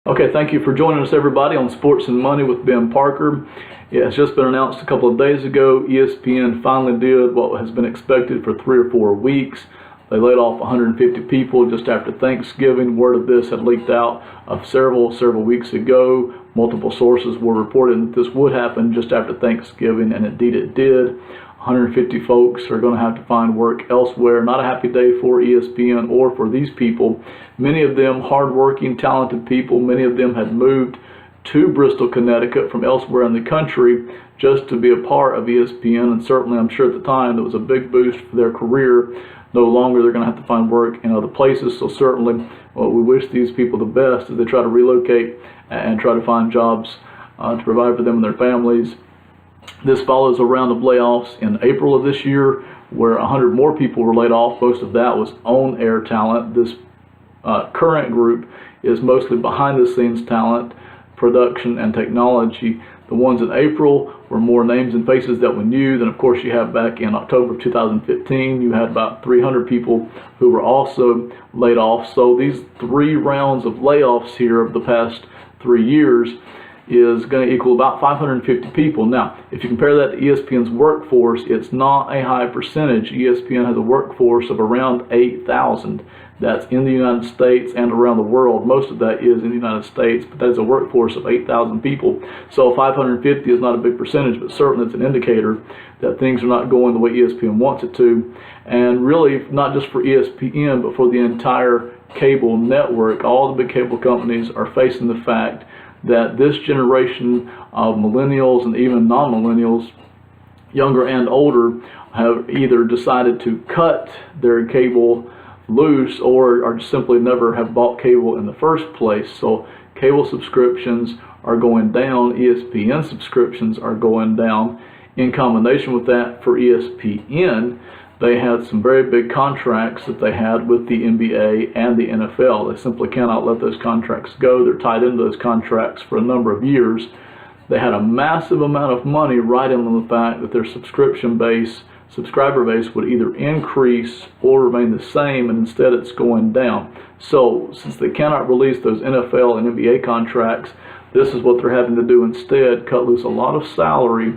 Okay, thank you for joining us, everybody, on Sports and Money with Ben Parker. Yeah, it's just been announced a couple of days ago. ESPN finally did what has been expected for 3 or 4 weeks. They laid off 150 people just after Thanksgiving. Word of this had leaked out several weeks ago. Multiple sources were reporting that this would happen just after Thanksgiving, and indeed it did. 150 folks are going to have to find work elsewhere. Not a happy day for ESPN or for these people. Many of them hardworking, talented people. Many of them had moved to Bristol, Connecticut from elsewhere in the country just to be a part of ESPN, and certainly I'm sure at the time that was a big boost for their career. No longer they're going to have to find work in other places, so certainly we wish these people the best as they try to relocate and try to find jobs to provide for them and their families. This follows a round of layoffs in April of this year where 100 more people were laid off. Most of that was on-air talent. This current group is mostly behind-the-scenes talent, production, and technology. The ones in April were more names and faces that we knew than, of course, you have back in October of 2015. You had about 300 people who were also laid off. So these 3 rounds of layoffs here of the past 3 years is going to equal about 550 people. Now, if you compare that to ESPN's workforce, it's not a high percentage. ESPN has a workforce of around 8,000. That's in the United States and around the world. Most of that is in the United States, but that is a workforce of 8,000 people. So 550 is not a big percentage, but certainly it's an indicator that things are not going the way ESPN wants it to. And really, not just for ESPN, but for the entire cable network. All the big cable companies are facing the fact that this generation of millennials and even non-millennials, younger and older, have either decided to cut their cable loose or are simply never have bought cable in the first place. So cable subscriptions are going down, ESPN subscriptions are going down. In combination with that, for ESPN, they had some very big contracts that they had with the NBA and the NFL. They simply cannot let those contracts go. They're tied into those contracts for a number of years. They had a massive amount of money riding on the fact that their subscriber base would either increase or remain the same, and instead it's going down. So since they cannot release those NFL and NBA contracts, this is what they're having to do instead, cut loose a lot of salary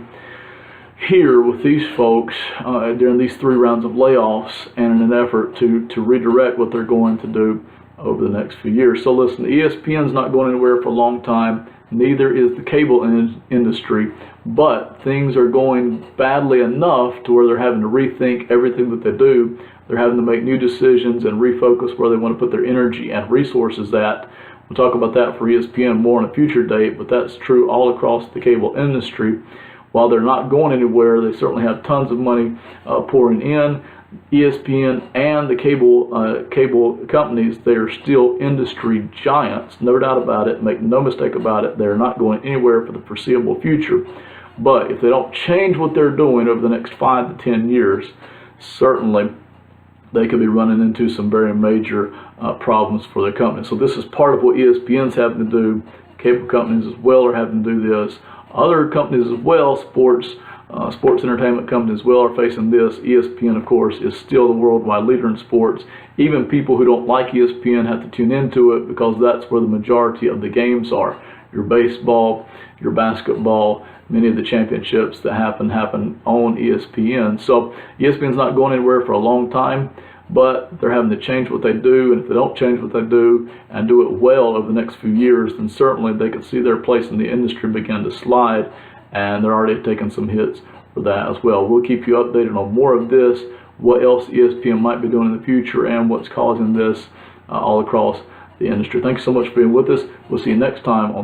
here with these folks during these 3 rounds of layoffs, and in an effort to redirect what they're going to do over the next few years. So listen, ESPN's not going anywhere for a long time. Neither is the cable industry, but things are going badly enough to where they're having to rethink everything that they do. They're having to make new decisions and refocus where they want to put their energy and resources at. We'll talk about that for ESPN more on a future date, but that's true all across the cable industry. While they're not going anywhere, they certainly have tons of money pouring in. ESPN and the cable companies, they are still industry giants, no doubt about it. Make no mistake about it, they're not going anywhere for the foreseeable future. But if they don't change what they're doing over the next 5 to 10 years, certainly they could be running into some very major problems for their company. So this is part of what ESPN's having to do. Cable companies as well are having to do this. Other companies as well, sports entertainment companies as well, are facing this. ESPN, of course, is still the worldwide leader in sports. Even people who don't like ESPN have to tune into it because that's where the majority of the games are. Your baseball, your basketball, many of the championships that happen on ESPN. So ESPN's not going anywhere for a long time, but they're having to change what they do, and if they don't change what they do and do it well over the next few years, then certainly they could see their place in the industry begin to slide, and they're already taking some hits for that as well. We'll keep you updated on more of this, what else ESPN might be doing in the future, and what's causing this all across the industry. Thanks so much for being with us. We'll see you next time on